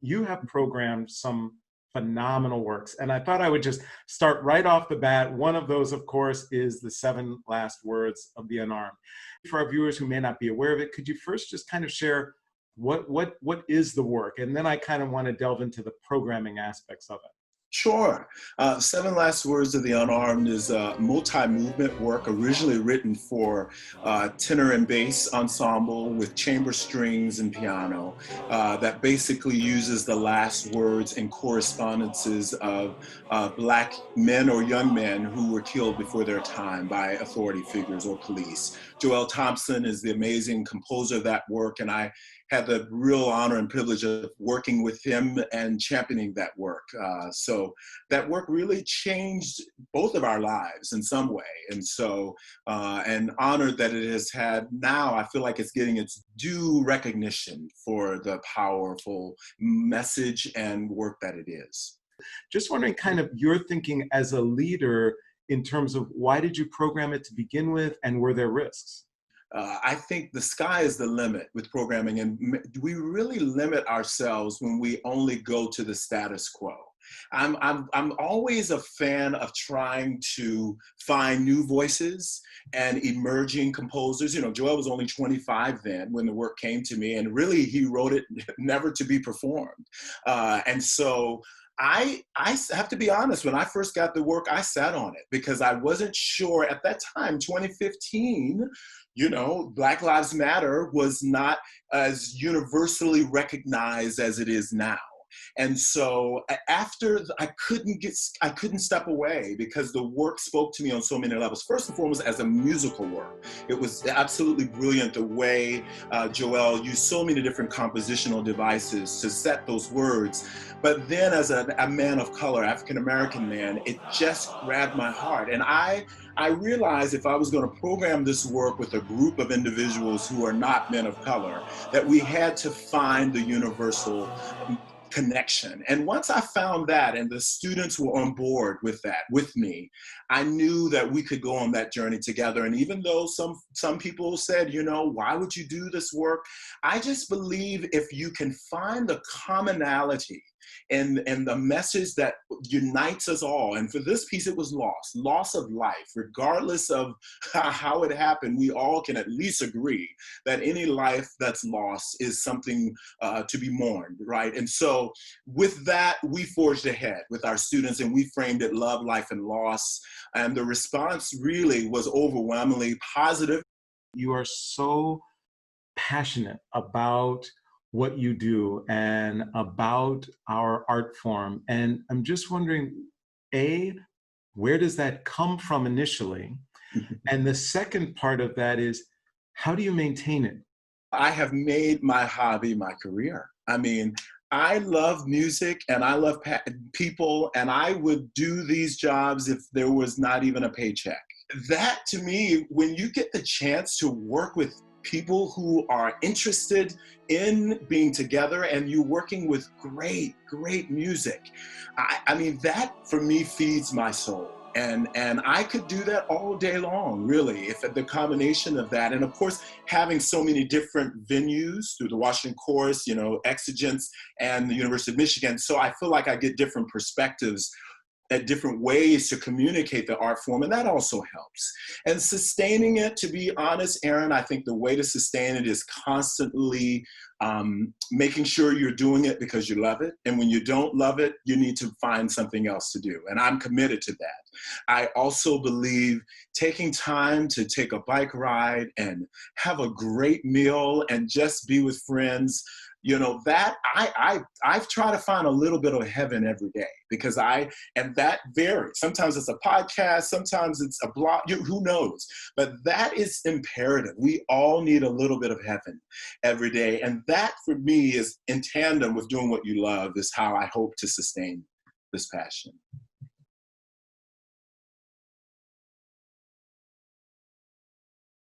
you have programmed some phenomenal works. And I thought I would just start right off the bat. One of those, of course, is the 7 Last Words of the Unarmed. For our viewers who may not be aware of it, could you first just kind of share what is the work? And then I kind of want to delve into the programming aspects of it. Sure. 7 Last Words of the Unarmed is a multi-movement work originally written for tenor and bass ensemble with chamber strings and piano that basically uses the last words and correspondences of Black men or young men who were killed before their time by authority figures or police. Joel Thompson is the amazing composer of that work, and I had the real honor and privilege of working with him and championing that work. So that work really changed both of our lives in some way. And so, and honored that it has had, now I feel like it's getting its due recognition for the powerful message and work that it is. Just wondering kind of your thinking as a leader in terms of why did you program it to begin with, and were there risks? I think the sky is the limit with programming, and we really limit ourselves when we only go to the status quo. I'm always a fan of trying to find new voices and emerging composers. You know, Joel was only 25 then when the work came to me, and really he wrote it never to be performed. And so I have to be honest, when I first got the work, I sat on it because I wasn't sure at that time, 2015, you know, Black Lives Matter was not as universally recognized as it is now. And so after I couldn't step away because the work spoke to me on so many levels. First and foremost, as a musical work, it was absolutely brilliant the way Joel used so many different compositional devices to set those words. But then as a man of color, African-American man, it just grabbed my heart. And I realized if I was going to program this work with a group of individuals who are not men of color, that we had to find the universal connection. And once I found that and the students were on board with that, with me, I knew that we could go on that journey together. And even though some people said, you know, why would you do this work? I just believe if you can find the commonality and the message that unites us all. And for this piece, it was loss of life. Regardless of how it happened, we all can at least agree that any life that's lost is something to be mourned, right? And so with that, we forged ahead with our students and we framed it Love, Life, and Loss. And the response really was overwhelmingly positive. You are so passionate about what you do and about our art form. And I'm just wondering, A, where does that come from initially? And the second part of that is, how do you maintain it? I have made my hobby my career. I mean, I love music and I love people, and I would do these jobs if there was not even a paycheck. That to me, when you get the chance to work with people who are interested in being together and you working with great music, I mean, that for me feeds my soul. And I could do that all day long, really, if the combination of that, and of course, having so many different venues through the Washington Chorus, you know, EXIGENCE and the University of Michigan. So I feel like I get different perspectives at different ways to communicate the art form, and that also helps. And sustaining it, to be honest, Aaron, I think the way to sustain it is constantly making sure you're doing it because you love it. And when you don't love it, you need to find something else to do. And I'm committed to that. I also believe taking time to take a bike ride and have a great meal and just be with friends, you know, that I've tried to find a little bit of heaven every day because and that varies. Sometimes it's a podcast, sometimes it's a blog, who knows? But that is imperative. We all need a little bit of heaven every day. And that for me is in tandem with doing what you love is how I hope to sustain this passion.